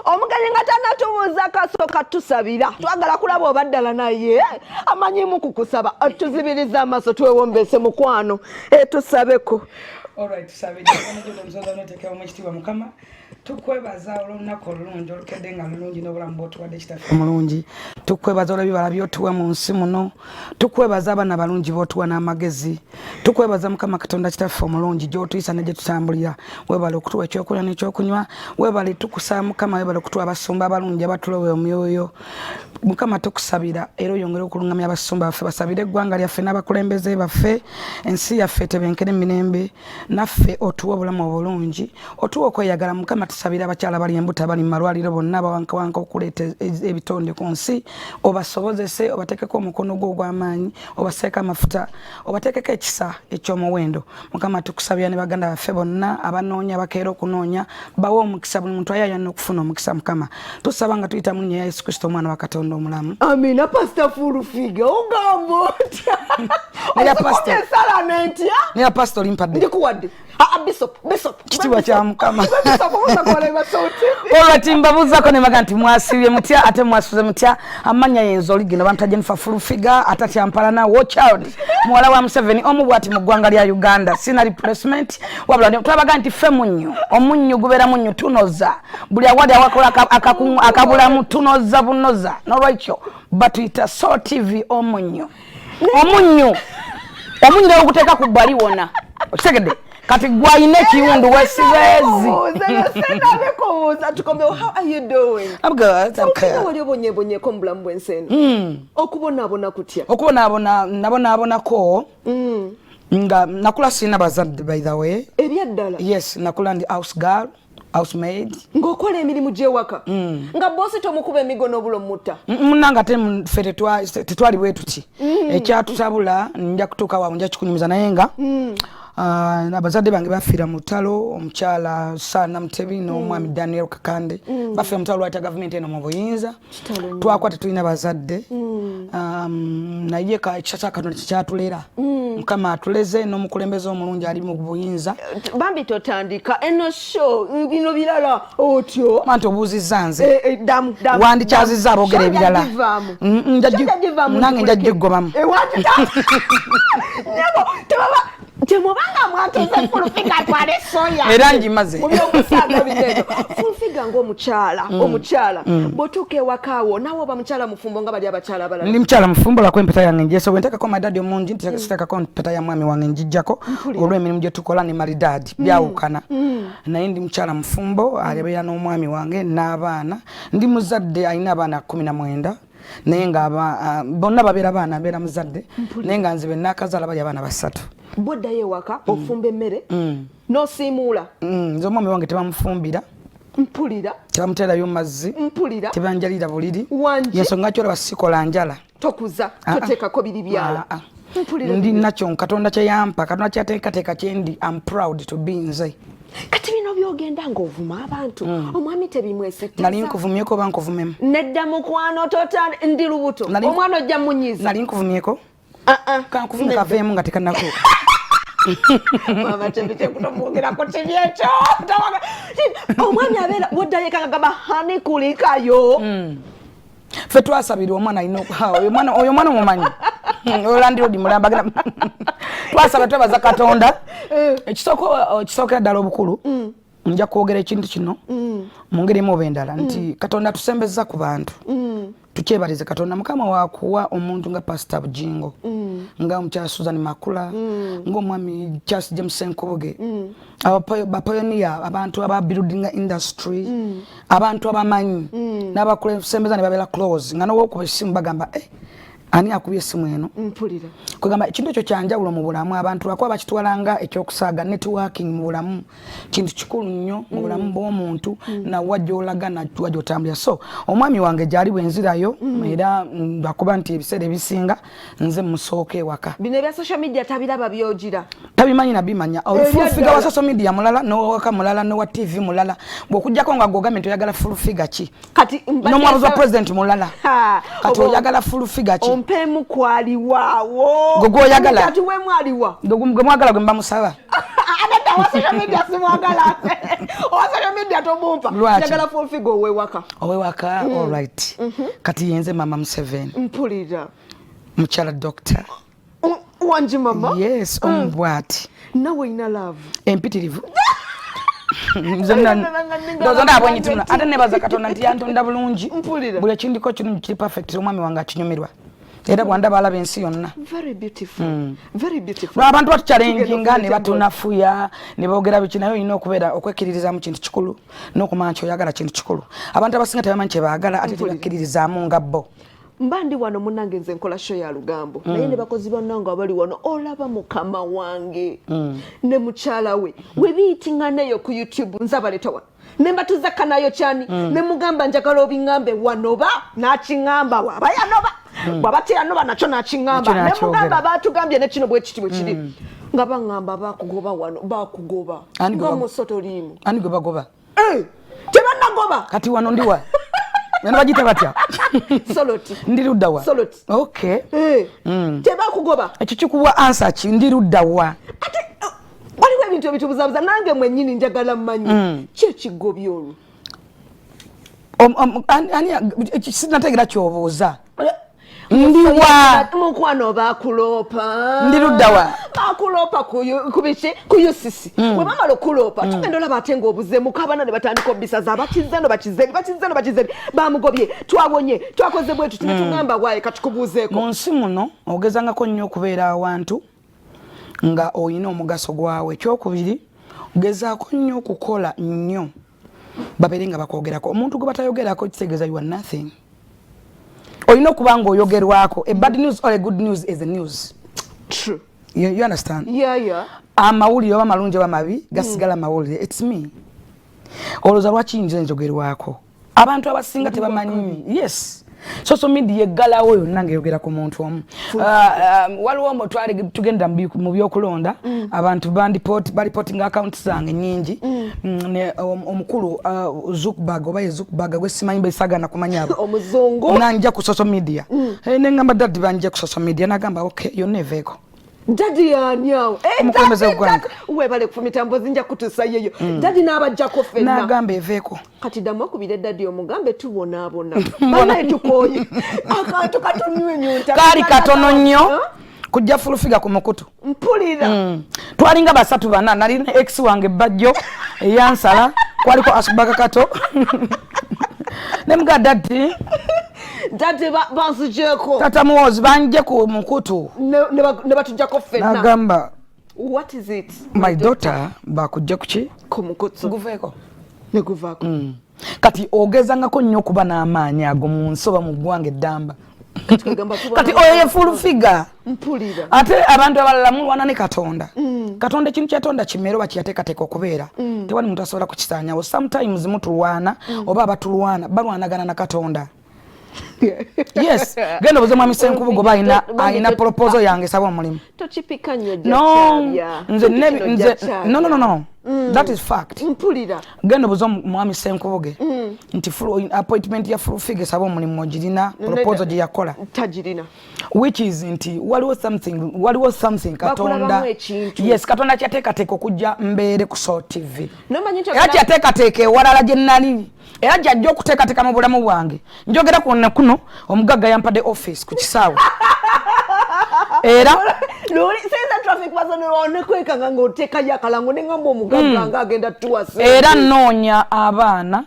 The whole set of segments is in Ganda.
Omugenyi nga tannatubuuza kasooka tusabira twagala kulaba oba ddala naye amanyimu kukusaba tuzibiriza amaaso twewombeese mukwano tusabeko. Tusabe omusoza n'oteekera mu ekitiibwa Mukama tukwebaza olw'olunaku olulungi olukedde nga lulungi n'obulamu bw'otuwadde kitaffe omulungi tukwebaza olw'ebibala by'otuwa mu nsi muno tukwebaza abaana balungi b'otuwa n'amagezi tukwebaza Mukama Katonda kitaffe omulungi gy'otuyisa ne gye tutambulira weebale okutuwa ekyokulya n'ekyokunywa weebale tukusaba Mukama weebale okutuwa abasumba abalungi abatulowe omwoyo Mukama tukusabira era oyongere okulungamya abasumba baffe basabire eggwanga lyaffe n'abakulembeze baffe ensi yaffe tebenkere emirembe naffe otuwa obulamu obulungi otuwa okweyagala Mukama tusabira abakyala bali embuto abali mu malwaliro bonna bawankawanka okuleeta ebitonde ku nsi obasobozese obateekeko omukono gwo ogw'amaanyi obaseeka amafuta obateekeko ekisa eky'omuwendo Mukama tukusabira ne baganda baffe bonna abanoonya abakeera okunoonya bawe omukisa buli muntu ayayana okufuna omukisa Mukama tusaba nga tuyita mu linnya ya Yesu Kristo omwana wa Katonda omulamu. Amina. Pastor Fulufiga ogamba otya ya pastor esala netya ne ya pastor limpadde ndikuwadde bishop kitiibwa kya Mukama olwati mbabuuzako ne baga nti mwasibye mutya ate mwasuze mutya amanya yenzo oligino bamta Jennifer Fulufiga atatya Mpalana watch out muwala wa Museveni omubwati mu ggwanga lya Uganda sina replacement wabula twabaga nti ffe munnyo omunnyo gubeera munnyo tunoza buli awali awakola akabulamu tunoza bunoza n'olwekyo batuyita Soul TV omunnyo nawo okuteeka ku bbali wona okitegedde kati gwayina ekiwundu wesibezi how are you doing? I'm good. Wali obonyebonyeko mu bulamu bw'ensi okubonaabona kutya? Nabonaabonako nga nakula sirina bazadde by the way. Ebyaddala? Yes, nakula ndi house girl, housemaid. Ng'okola emirimu gy'ewaka? Nga bosi tomukuba emigono obulo mutta? Munnanga ffe tetwali bwe tuti. Ekyatutabula nja kutuuka wa nja kikunyumiza naye nga abazadde bange bafiira mu ttalo omukyala Saana Mutebi n'omwami Daniel Kakande bafiira mu ttalo lwata gavumenti eno mu buyinza twakwata tulina bazadde naye ekisa kya Katonda kyatulera Mukama atuleze n'omukulembeze omulungi ali mu buyinza bambi totandika eno show bino birala otyo manti obuuzizza nze wandikyazizza aboogera ebirala nange njagiggobamu Temobanga mwatuze Fulufiga twale soya. Era ngimaze. Mubyokusaga bitezo. Fulufiga omukyala. Botuke wakawo nawo ba mukyala mufumbo nga bali abakyala abalala. Ndi mukyala mufumbo la kwempeta yange njeso bwentaka ko madadi omungi ntitakisitaka ko mpeta ya mwami wange njijjako olw'emirimu gye tukola ne maridadi byawukana. Naye ndi mukyala mufumbo alibeera n'omwami wange n'abaana. Ndi muzadde alina abaana 19. Naye nga bonna babeera baana abeera muzadde naye nga nzibe nakazala bali abaana basatu. Bodda yewaka ofumba emmere n'osiimuula. Nze omwami wange tebamufumbira. Mpulira. Tebamuteerayo mazzi. Mpulira. Tebanjalira buliri. Wanje. Yensonga kyolaba sikola njala. Tokuza toteekako biri byala. Mpulira. Ndi nakyo Katonda kye yampa Katonda kyateekateeka kye ndi. I'm proud to be nze. Kati bino byogenda ng'ovuma abantu omwami tebimwesekeza. Nali nkuvumyeko oba nkuvumemu? Nedda mukwano ndi lubuto omwana ojja munyiza. Nali nkuvumyeko? Kankuvumye kaveemu nga tekannako. Mama tebite kutomwogerako kibyekyo. Omwami abeera woddayo kagamba hani kulikayo. Ffe twasabira omwana alina oyo mwana mumanyi olandiro mulamba twasaba twebaza Katonda ekisookera ddala obukulu nja kwogera ekintu kino mu ngeri emu oba endala nti Katonda tusembeza ku bantu tukyebalize Katonda Mukama wakuwa omuntu nga Pastor Bujingo nga omukyala Susan Makula ng'omwami Charles James Nkoboge bapioneer abantu aba building industry abantu abamanyi n'abakulembeza ne babeera close nga n'owokuba essimu bagamba ani akubye essimu eno mpulira kugamba ekintu ekyo kyanjawulo mu bulamu abantu lwakuba bakitwalanga ekyokusaaga networking mu bulamu kintu kikulu nnyo mu bulamu bw'omuntu na wajja olaga na wajja otambulira so omwami wange gyali bwenzirayo era bakuba nti ebiseera ebisinga nze musooke ewaka bino ebya social media tabiraba byogira tabimanyi nabimanya Fulufiga wa social media mulala n'owaka mulala n'owa TV mulala bw'okujjako nga gavumenti oyagala Fulufiga ki kati n'omwabuzi wa president mulala kati oyagala Fulufiga ki mpemu kwaliwawo gogo oyagala kati we mwaliwa gwe mwagala gwe mba musaba Nagada social media simwagala. Social media tomumpa. Njagala full figure owewaka. Owewaka, all right. Kati yenze mama Museveni. Mpulira. Muchala doctor. Wanji mama? Yes, ombwati. Nawe ina love. Empitirivu. Ndozonda abonyituna ate nebaza katonda nti yantonda bulungi. Buli ekindiko kino kiri perfect omwami wange akinyumirwa. Era bwanda balaba ensi yonna. Very beautiful. Very beautiful. Abantu batu challenging ne batunafuya ne boogera biki nayo ino okubeera okwekiririza mu kintu kikulu n'okumancha oyagala kintu kikulu. Abantu abasinga tebamanche baagala ate tebakiririzamu nga bo. Mbandi wano munange nze nkola show ya lugambo naye ne bakozi bannange abali wano olaba mukama wange ne mukyala we biyitinga nayo ku YouTube nzabaleta wano ne mbatuza nayo cyani ne mugamba njagala obingambe wanoba n'akingamba waba yanoba bwabati yanoba nacho n'akingamba ne mugamba batugambye ne kino bwe kiri nga bangamba bakugoba wano bakugoba nga musotolimu ani goba tebanagoba kati wano ndiwa Yana bajita batya? Soloti. Ndiruda wa. Soloti. Okay. Teba kugoba. Ekikuwa answer ki ndiruda wa. Ate waliwo ebintu ebitubuzabuza nange mwennyini njagala mmanyi. Kye kigobyo olwo. Ani sinategera kyobuuza. Ndiwa mukwano bakulopa ndirudawa bakulopa kubiche kuyusisi we mama lokulopa tugenda olaba atenga obuze mukabana ne batandika obisa abakizeno bakizeni bamugobye twabonye twakoze bwe tutungamba waye katukubuzeeko mu nsi muno ogezangako nnyo okubeera awantu nga oyina omugaso gwawe kyokubiri ogezaako nnyo okukola nnyo babeere nga bakwogerako omuntu gwe batayogerako kitegeeza you are nothing. Oyino kubanga oyogerwako a bad news or a good news is a news. True. You understand? Yeah. Amawuli oba malungi oba mabi gasigala mawuli. It's me. Oloza lwaki nje njogerwako. Abantu abasinga tebamanyi. Yes. Social media galawo yonna ngeyogera ku muntu omu. Waliwo motwale tugenda mu byokulonda abantu balipotinga accounts zange nyingi ne omukulu Zuckerberg gwe simanyi besagana kumanya abo omuzungu nanja ku social media ne ngamba dadi banje ku social media nagamba okay yoneveko dadi yanyawo omukulembeze gwanga webale kufumitambo zinja kutusa yeyo dadi nabajjako fenna nagamba eveko kati damo kubire dadi omugambe tubona bana etukoyi akantu katonywe nyunta kali katono nnyo kujja fulufiga ku mukutu mpulira twalinga basatu bana nali ex wange bajjo eyansala kwaliko asubaka kato nemga dadi banzijeko tata muwozi banje ku mukutu ne batujjako fenna nagamba what is it my daughter bakujja kuki ku mukutu guveeko ne guvako kati ogezangako nnyo kuba n'amaanyi ago mu nsoba mu ggwanga eddamba kati oyo ye figure mpulira ate abantu abalala mulwana ne Katonda Katonda ekintu kyatonda kimero bakiyateekateeka okubeera tewali muntu asobola kukisaanyawo sometimes mutulwana oba abatulwana balwanagana na Katonda. Yes, genda buze mwami Senkubu goba ina proposal yange saba omulimu tochipika nnyo jachabya no that is fact mpulira genda buze mwami Senkubuge nti full appointment ya full figure saba omulimu ogirina proposal gye yakola tajirina which is nti waliwo something Katonda yes Katonda kyateekateeka okujja mbeere ku Soul TV era kyateekateeka ewalala gye nnali era jajjo okuteekateeka mu bulamu bwange njogera kuno omugagga yampadde office ku kisaawe era lori sasa traffic person one kwekanga ngoteka yakalango nengamba omugagga nga agenda tuwase era noonya abaana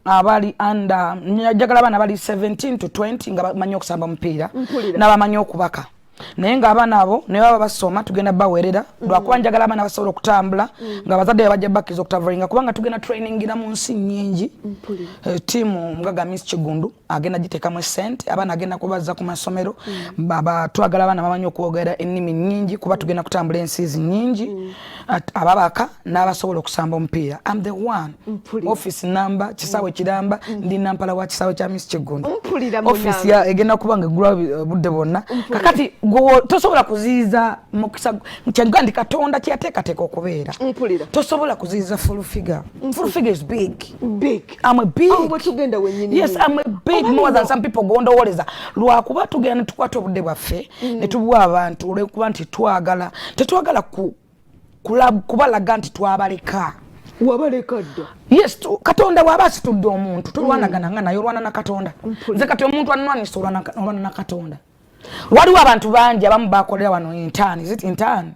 abali under njagala abaana bali 17 to 20 nga bamanyi okusamba omupiira n'abamanyi okubaka naye nga abaana abo ne baba basoma tugenda bawerera lwakuba njagala abaana basobola okutambula nga bazadde bajja bakkiza okutavulinga kubanga tugenda trainingira mu nsi nnyingi tiimu Mugaga Miss Kigundu agenda giteekamu sente abaana agenda kubaza ku masomero twagala abaana bamanyi okwogera ennimi nnyingi kuba tugenda kutambula ensi nnyingi ababaka n'abasobola okusamba omupiira I'm the one office number kisaawe kiramba ndi nampala wa kisaawe kya Miss Kigundu office ya egenda kubanga egula budde bonna kakati tosobola kuziiza mukyangu Katonda kyateekateeka okubeera tosobola kuziiza full figure is big I'm a big yes I'm a big more than some people gondowoleza lwakuba tugenda tukwata obudde bwaffe ne tubuwa abantu olwekuba nti tetwagala kubalaga nti twabaleka wabaleka dda yes katonda wabasitudde omuntu tulwanagana nga naye olwana na katonda nze kati omuntu anwanisa olwana na katonda waliwo abantu bangi abamu bakolera wano intern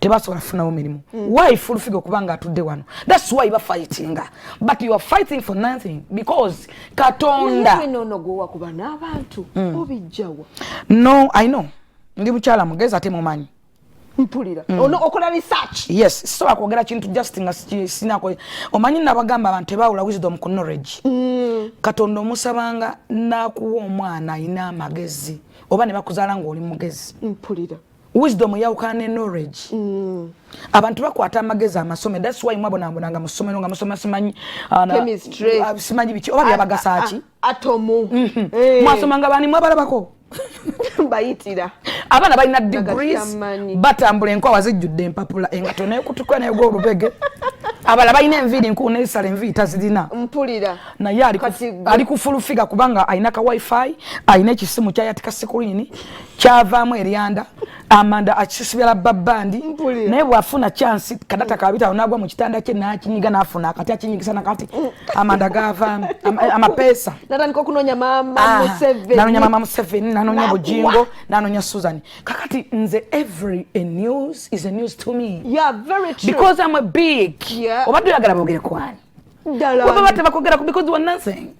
tebasobola kufunawo mirimu why full figure kubanga atudde wano that's why fighting but you are fighting for nothing because katonda no go wakuba n'abantu obijjawa no I know ndi bukyala mugezi ate mumanyi mpulira ono okola research yes so akwogera kintu just nga sinako omanyi nabagamba abantu tebawula wisdom ku knowledge katonda omusabanga nakuwa omwana ina amagezi oba ne bakuzaala ng'oli mugezi mpulira wisdom yawukana ne knowledge abantu bakwata amagezi amasome that's why mwabonabonanga mu ssomero nga musoma simanyi chemistry simanyi biki oba byabagasaaki atomu mwasomanga bani mwabalabako bayitira abana balina degrees batambula enkwawa zijjudde empapula engato nekutukwa negwa olubege abala balina enviiri nkulu nesala enviiri tazirina mpulira naye ali kufulufiga kubanga alina ka wifi alina ekisimu kyayatika sikurini kyavaamu eryanda amanda akisibira babandi naye bwafuna chance kadata kabita nagwa mu kitanda kye nakinyiga nafuna akati akinyigisa nakati amanda gavaamu amapesa natandika okunonya mama Museveni nanonya mama Museveni nanonya Bujingo nanonya Susan kakati nze every news is a news to me yeah very true because I'm a big obadde yagala bogere kwani baba bate bakogera because you are nothing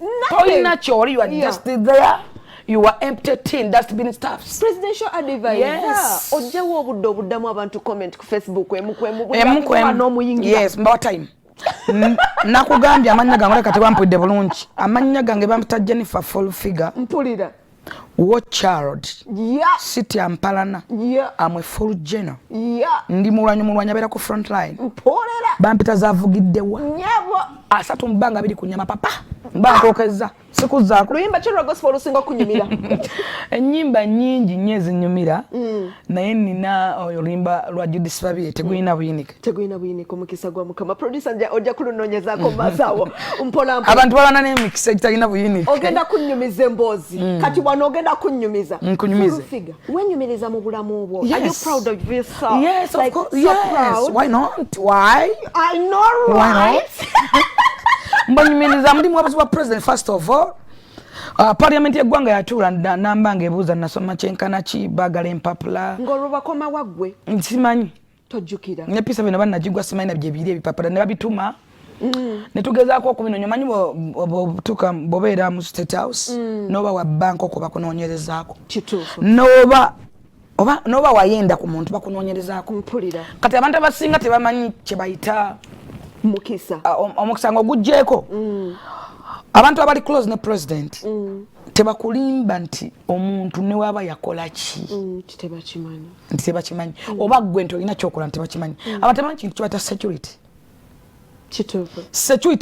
natural you are just there you are empty tin dustbin stuffs presidential advisor yes ojawo obudde obuddamu abantu comment ku Facebook emukwemu yes mbawa time nakugambye amanya gange leka tebampudde bulungi amanya gange bampita Jennifer full figure mpulira what child city ampalana I'm a full general ndi mulwanyi abera ku front line mpolera bampita zavugiddewa nyabo asatu mbanga biri kunyama papa mbanga okeza sikuza luyimba chirwa gospel lusinga kunyumira enyimba nyingi nyezi nyumira naye nina oluyimba lwa Judith Babie teguyina buyinike omukisa gwa mukama producer nja ojja kulunonyezako masawo mpola abantu babana ne mix ekitagina buyinike ogenda kunyumiza emboozi kati wano ogenda kunyumiza nkunyumize wenyumiriza mu bulamu obwo are you proud of yourself yes of course yes why not why I know right mbanyumiriza mulimu wabuzi wa president first of all parliament yeggwanga yatula nambanga ebuuza nasoma kyenkana ki bagala empapula ng'olubakoma waggwe simanyi tojjukira ne pisa bino bannagigwa simanyi nabyo ebiri ebipapula ne babituma ne tugezaako okubinoonya omanyi botuuka bobeera mu state house n'oba wa banka okwo bakunoonyerezaako kituufu n'oba wayenda ku muntu bakunoonyerezaako mpulira kati abantu abasinga tebamanyi kye bayita omukisa ng'ogugjeeko abantu abali close ne president tebakulimba nti omuntu ne waba yakola ki tebakimanyi oba gwe nti olina kyokola nti tebakimanyi abantu tebamanyi kintu kibayita security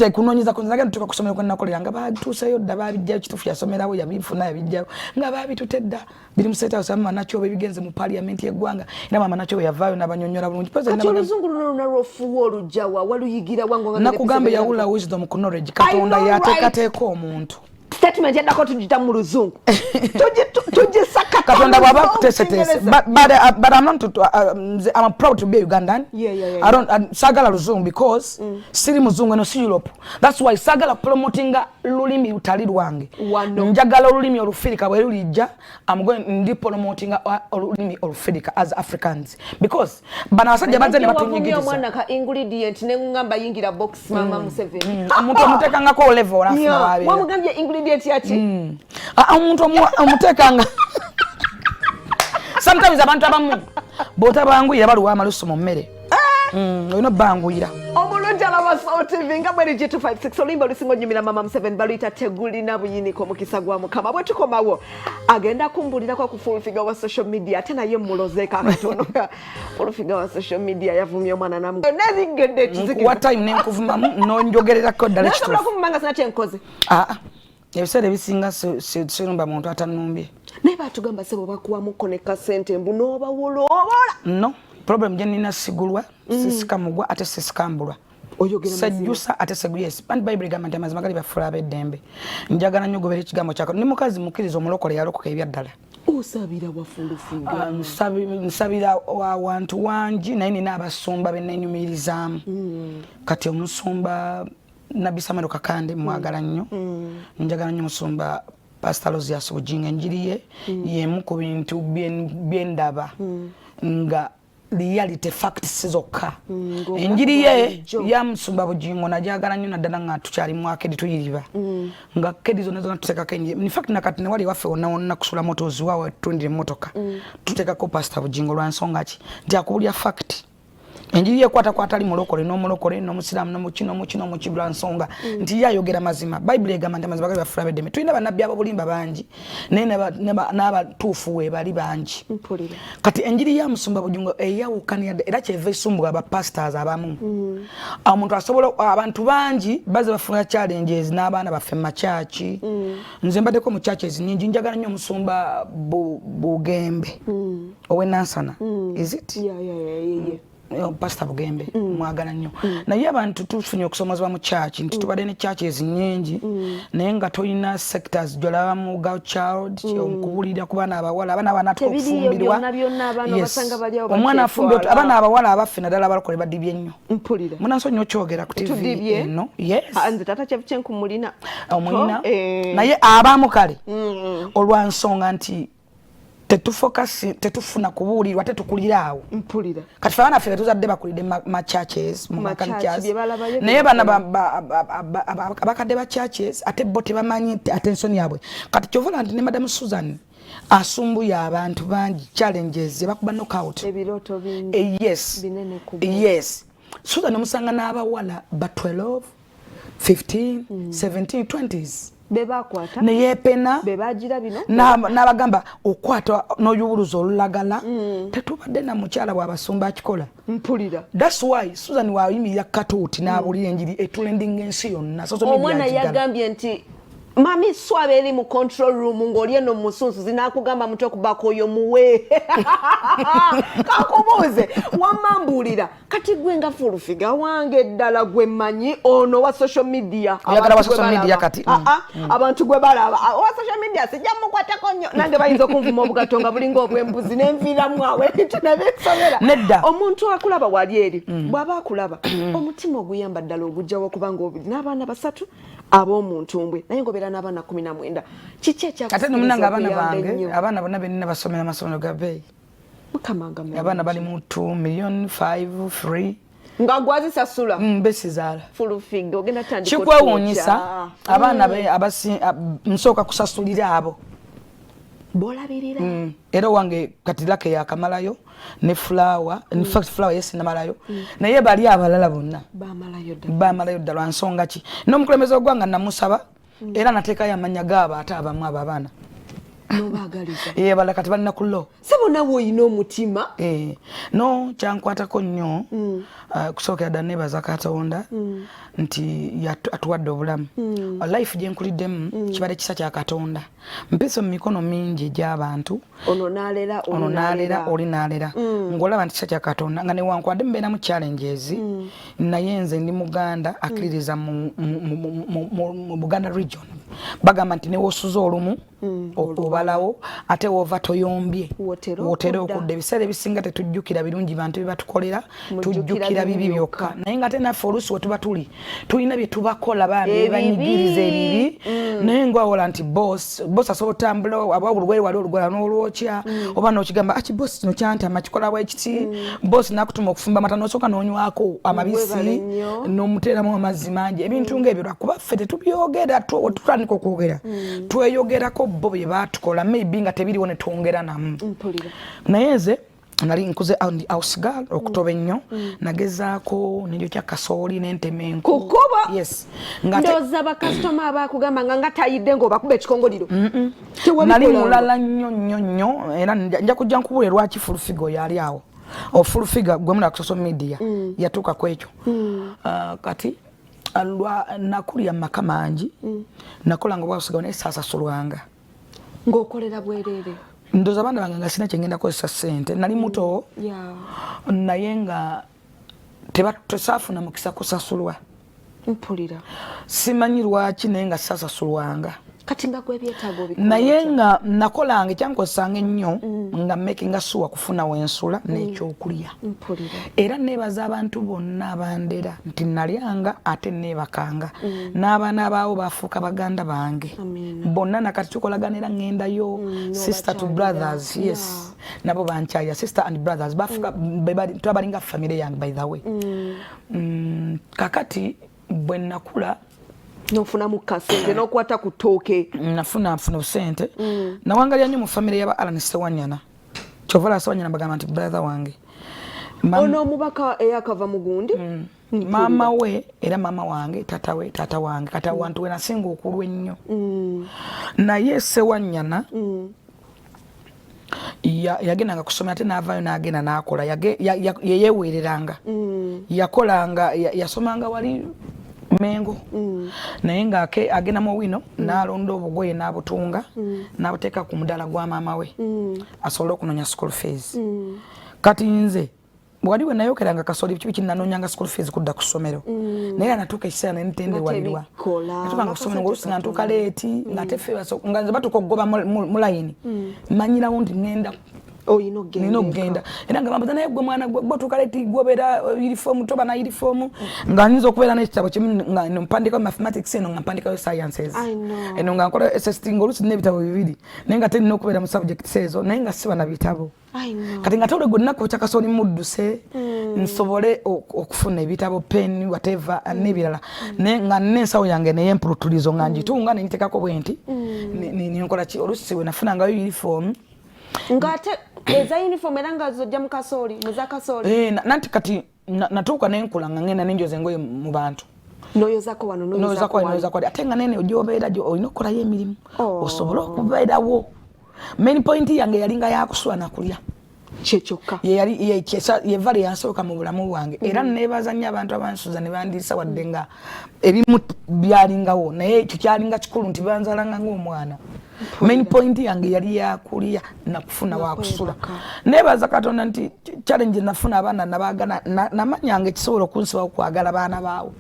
ekunoonyeza kunzaga ntuka kusomera kwa nakolera nga batuuseyo dda babijjayo kituufu yasomerawo yabifuna yabijjayo nga babitutte dda biri mu state house mama nakyo bigenze mu parliament yeggwanga era mama nakyo yavaayo n'abanyonyola bulungi president oluzungu luno lwofuwa olujawa waluyigira wangu nga nakugambe yawula wisdom ku knowledge katonda yateekateeka omuntu statement yadako tujita mu luzungu tugisaka katonda bwaba kuteeseteese but I'm proud to be a Ugandan. I don't sagala luzungu because siri muzungu eno si Europe. That's why sagala promoting lulimi lutali lwange njagala olulimi olufirika bwe lulijja I'm going ndi promoting olulimi olufirika as Africans because bana basajja bazze ne batunyigiriza omwana ka ingredient ne ngamba yingira box mama Museveni omuntu omutekanga ko level afuna babe wamugambye ingredient yaki omuntu omutekanga sometimes abantu abamu botabanguyira baluwa amaluso mu mmere olina banguyira omulungi alaba TV nga bweri G256 olimba olusinga onyumira mama Museveni baluyita tegulina buyiniko mukisa gwa mukama bwe tukomawo agenda kumbulirako ku full figure wa social media ate naye mulozeeko akatono full figure wa social media yavumya omwana namu nezigedde ekiziki what time nenkuvuma nonjogererako ddala kituufu nakuvumanga sinatye nkoze ebiseera ebisinga sirumba muntu atanumbye naye batugamba sebo bakuwamuko ne kasente mbu n'obawoloobola no problem gye nina sigulwa sisikamugwa ate sisikambulwa sejjusa ate segulu yes bandi Bible egamba nti amazima gali bafuula ab'eddembe njagala nnyo gobera ekigambo kyako ne mukazi mukkiriza omulokole yalokoka ebyaddala kyosabira wafulufiga nsabira awantu wangi naye nina abasumba benenyumirizaamu kati omusumba Nabisamero Kakande mwagala nnyo njagala nnyo musumba Pastor Lozias Bujinga enjiri ye yemu ku bintu byendaba nga reality facts zokka enjiri ye ya musumba Bujingo najagala nnyo naddala nga tukyali mwakedi tuyiriba nga kedi zonna zonna tutekako in fact nakati newali waffe wonna kusula motozi wawe twendire motoka tutekako Pastor Bujingo lwa nsonga ki nti akubulya fact enjiri ekwata kwatali mulokole n'omusiramu n'omukino nsonga nti yayogera mazima Bible egamba nti amazima gali bafula beddeme tulina bannabbi abobulimba bangi naye n'abatuufu we bali bangi kati enjiri ya musumba Bujingo eyawukanya era kyeva esumbuwa abapastors abamu omuntu asobola abantu bangi baze bafuna challenges n'abaana baffe mu makyaki nze mbaddeko mu churches nyingi njagala nnyo omusumba Bugembe owenansana is it Pastor Bugembe mwagala nnyo naye abantu tufunye okusomozebwa mu church nti tubadde ne churches nyingi naye nga toyina sectors jolaba mu girl child okubulira ku baana abawala abaana tukufumbirwa omwana afumbirwa abaana abawala abaffe naddala abalokole badibye nnyo munanso nnyo kyogera ku TV eno nze tata kyevukyenku mulina omulina naye abamu kale olwansonga nti tetufuna kubuulirwa tetukuliraawo kati fe abaana ffe betuzadde bakulidde ma churches mu churches naye bana abakadde ba churches ate bo tebamanyi attention yabwe kati kyovola nti ne Madam Susan asumbuye abantu bangi challenges bakuba knockout ebiroto bingi binene kubo Susan omusanga n'abawala ba 12 15 17 20s bebakwata neyepena bebagira bino n'abagamba okwata n'oyubuluza olulagala tetubadde na mukyala bw'abasumba akikola mpulira that's why Susan wayimirira katuuti n'abulira enjiri etulendinga ensi yonna omwana yagambye nti mami swabe eri mu control room ng'oli eno musunsu zinakugamba muto okubaka oyo muwe kakubuuze wamambulira kati gwe nga fulufiga wange ddala gwe mmanyi ono wa social media kati abantu gwe balaba wa social media sijja mukwatako nnyo nange bayinza okunvuma obugatonga bulinga obw'embuzi n'enviiramu awe tunabisomera nedda omuntu akulaba wali eri bw'aba akulaba omutima oguyamba ddala ogujjawo okubanga obuli n'abaana basatu ab'omuntu mbwe naye ngobeera n'abaana 19 kiki ate nomunanga abaana bange abaana bonna benina basomera amasomero ga bbeeyi mukamanga abaana bali mu 2 million 5 3 nga gwazisasula besizaala fulufiga ogenda tandika kikwewuunyisa abaana nsooka kusasulira abo bolabirira era wange kati lake yakamalayo ne flower in fact flower yes namalayo naye bali abalala bonna bamalayo ddala nsonga ki n'omukulembeze ogwanga namusaba era nateeka yamanya gaaba ate abamu abo abaana nobagaliza bala kati balina kulo sabona woyina omutima no kyankwatako nnyo kusookera ddala nebaza Katonda nti atuwadde obulamu life gyenkuliddemu kibadde kisa kya Katonda mpisa mu mikono mingi egy'abantu ono naalera oli naalera ng'olaba nti kisa kya Katonda nga newankwadde mubeera mu challenges naye nze ndi Muganda akkiririza mu Buganda region bagamba nti newosuza olumu obalawo ate wova toyombye wotera okudda ebiseera ebisinga tetujjukira birungi bantu bebatukolera tujjukira bibi byokka naye nga ate naffe oluusi we tuba tulina bye tubakola bambi banyigiriza ebibi naye ngwawola nti boss asobola otambula abawulwere wali olugwala n'olwokya oba n'okigamba aki boss kino kyantama kikola bwekiti boss nakutuma okufumba amata n'osooka n'onywako amabisi n'omuteeramu amazzi mangi ebintu ng'ebyo lwakuba ffe tetubyogera tutandika okwogera tweyogerako bo bye baatukola maybe nga tebiriwo ne twongera namu naye nze nali nkuze house girl okutoba ennyo nagezaako nenjokya kasooli n'entemenku kukuba yes ndoza bakasitoma abakugamba nga tayidde ng'obakuba ekikongoliro nali mulala nnyo era nja kujja nkubuule lwaki fulufiga yali awo ofulufiga gwe muna ku social media yatuuka ku ekyo kati nakulya maka mangi nakolanga bwasigawo naye saasasulwanga ng'okolera bwereere ndoza abaana bange nga sina kyengenda kukozesa ssente nali muto naye nga tesaafuna mukisa kusasulwa mpulira simanyi lwaki naye nga saasasulwanga kati nga gwe byetaago bikolo naye nga nakolanga ekyankozesanga ennyo nga makinga sure kufuna wensula n'ekyokulya era neebaza abantu bonna abandera nti nalyanga ate neebakanga n'abaana abaawo bafuuka baganda bange bonna nakati tukolagana era ŋŋendayo sister to brothers yes nabo bankyaya sister and brothers bafuuka twabalinga famire yange by the way kakati bwe nakula nofuna mukasente nokwata kutoke nafuna sente nawangalya nnyo mu family yaba Alan Sewanyana chovala Sewanyana bagamba nti brother wange ono mubaka eyakava mugundi mama we era mama wange tata wange kata wantu we nasinga okulwa ennyo naye Sewanyana yagendanga kusomera ate n'avaayo n'agenda n'akola yeyeweereranga yakolanga yasomanga wali Mengo naye nga agenda mu wino n'alonda obugoye n'abutunga n'abuteeka ku mudala gwa maama we asobole okunonya school fees kati nze wali we nayokeranga kasoli kibi kinanonyanga school fees kudda ku ssomero naye anatuuka ekiseera nentendewanirwa natubanga kusomero ng'oluusi nga ntuuka leeti ng'ate ffe nga nze batuuka okugoba mu layini manyirawo nti ngenda nina okugenda era nga bambuza naye gwe mwana gwe tuuka leeti gwobeera uniform toba na uniform nga nyinza okubeera n'ekitabo kimu nga mpandikayo mathematics eno nga mpandikayo sciences eno nga nkola SST ng'oluusi n'ebitabo bibiri naye nga terina okubeera mu subjects ezo naye nga siba na bitabo kati nga tawule gwennaku kyakasooli mudduse nsobole okufuna ebitabo pen whatever n'ebirala nga n'ensawo yange neyempulutulizo nga ngitunga nenyitekako bwe nti nenkola ki oluusi we nafunangayo uniform ngate eza uniform era nga zojja mu kasooli muza kasooli nanti kati natuuka nenkula nga ngenda nenjoza engoye mu bantu noyozako wano noyozako ate nga nene ojobeera olina okukolayo emirimu osobole okubeerawo main point yange yalinga yakusula nakulya kyekyoka yeva lyeyansooka mu bulamu bwange era neebaza nnyo abantu abansuza ne bandiisa wadde nga ebimu byalingawo naye ekyo kyalinga kikulu nti banzalanga ng'omwana main point yange yali yakulya nakufuna wakusula neebaza Katonda nti challenge nafuna abaana nabaagala namanyanga ekisobola okunsibawo kwagala baana baawo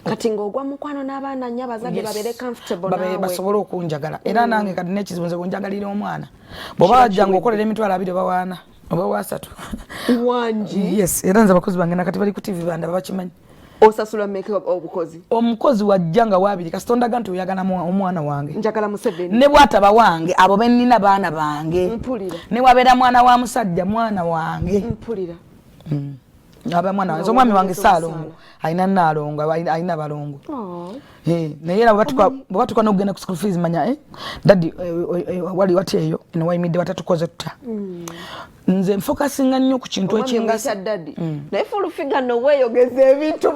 kati ng'ogwa mukwano n'abaana nnyo abazadde babeere comfortable nawe basobole okunjagala era nange kati n'ekizibu nze bwenjagalira omwana bw'oba wajjanga okolera emitwalo 2 bawaana oba wa 3 wangi yes era nze abakozi bange nakati bali ku TV bandaba bakimanyi osasula make obukozi omukozi wajjanga wabiri kasitondaga nti oyagala omwana wange njagala mu 7 ne bwataba wange abo bennina baana bange mpulira ne wabeera mwana wa musajja mwana wange mpulira aba mwana wange omwami wange Saalongo alina Naalongo alina balongo naye era bwatuka n'okugenda ku school fees manya daddy wali wati eyo eno wayimidde watatukoze tutya nze nfokasinga nnyo ku kintu ekingasa daddy naye fulufiga no weeyogeza ebintu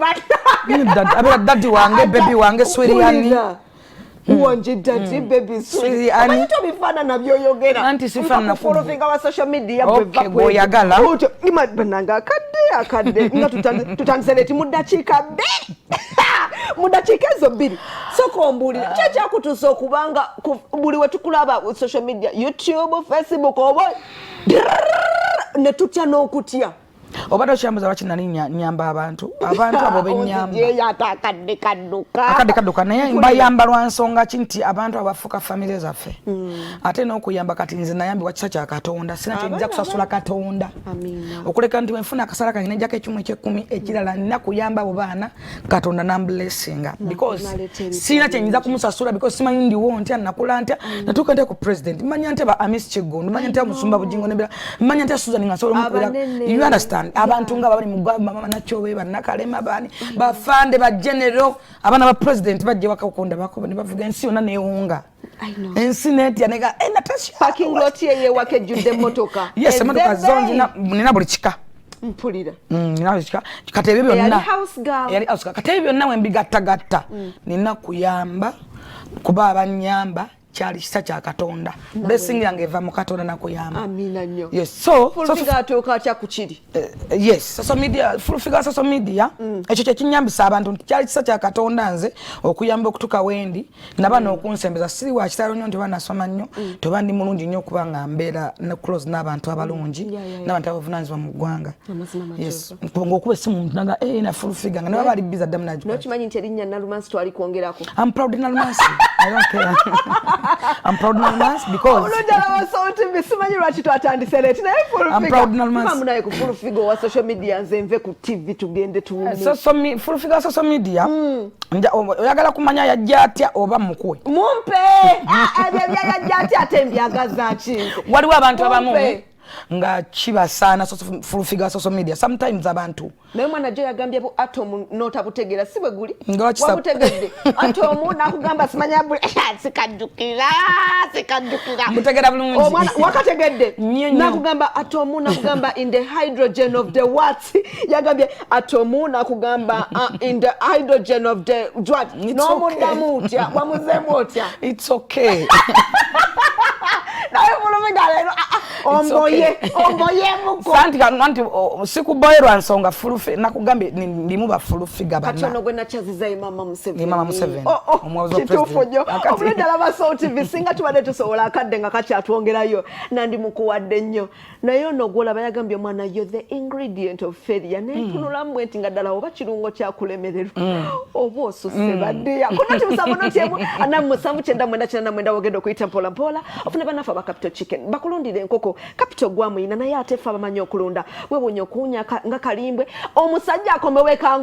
abera daddy wange baby wange swiriani wanje daddy baby sweetie ani to bifana na byoyogera anti sifana na fulufiga wa social media bwe boyagala ima bananga akadde nga tutanzereti mudakiika ezo 2 sokombulira kyekyakutuusa okubanga buli we tukulaba social media YouTube Facebook oba ne tutya n'okutya obadde okyambuza lwaki nali nyamba abantu abo bennyamba akadde naye mbayamba lwa nsonga ki nti abantu abafuuka famire zaffe ate n'okuyamba kati nze nayambibwa kisa kya Katonda sina kyenyiza kusasula Katonda okuleka nti wenfuna akasala kange nejjako 10 ekirala nina kuyamba abo baana Katonda namblessinga because sina kyenyiza kumusasula because simanyi ndiwo ntya nakula ntya natuuka ntya ku president manya ntya ba Amis Kigondo manya ntya Musumba Bujingo nebira manya ntya Susan nga solo mukula you understand abantu nga bali mugwa mama nachowe banakalema bani bafande ba general abana ba president bajje wakakonda bako ne bavuga ensi yonna neewunga ensi netya nega Natasha parking lot ye wake jude motoka yes motoka zonzi nina buli kika mpulira nina buli kika katebe byonna yali house girl katebe byonna wembigattagatta nina kuyamba kuba abanyamba kyali kisa kya Katonda blessing yange eva mu Katonda nakuyamba amina nnyo yes so figure atoka kya kuchiri yes social media full figure social media ekyo kyekinyambisa abantu kyali kisa kya Katonda nze okuyamba okutuka wendi nabana okunsembeza siri wa kitalo nnyo nti banasoma nnyo tobandi mulungi nnyo kubanga mbeera ne close n'abantu abalungi n'abantu abavunanyizibwa mu ggwanga yes ngokuba simu naga na full figure nga ne baba ali biza damu najjo nokimanyi nti erinnya Nalumansi twali kwongerako I'm proud Nalumansi I don't care. I'm proud Nalmas because I'm proud Nalmas. Wa social media nze nve ku TV tugende tuwume. Full figure social media. Oyagala kumanya yajja atya oba mukwe. Mumpe. Yajja atya atembyagaza ki. Waliwo abantu abamu nga chiba sana full figure social media sometimes abantu naye mwana jo yagambye bu atom nota butegera sibwe guli wabutegedde atom nakugamba simanya buli sikajukira butegera bulungi omwana wakategedde nakugamba atom nakugamba in the hydrogen of the what yagambye atom nakugamba in the hydrogen of the what no mudamu utya wamuzemu utya it's okay nawe mulumigala omboye muko santi kananti sikuboyerwa nsonga fulufe nakugambe ndimu ba fulufe gabana katono gwe nachaziza mama Museveni omwazo president omulenda laba so TV singa tubade tusobola akadde nga kakyatwongerayo nandi mukuwadde nnyo nayo nogola bayagambye mwana yo the ingredient of failure nentunula mbwenti ngadala oba kirungo kyakulemererwa oba osuse badde yakona timusambo notyemu anamusambu kyenda mwenda wogendo kuyita mpola mpola ofune banafa ba capital chicken bakulundire enkoko capital gwamu ina naye atefa bamanyi okulunda webonye okunya nga kalimbwe omusajja akomewe kango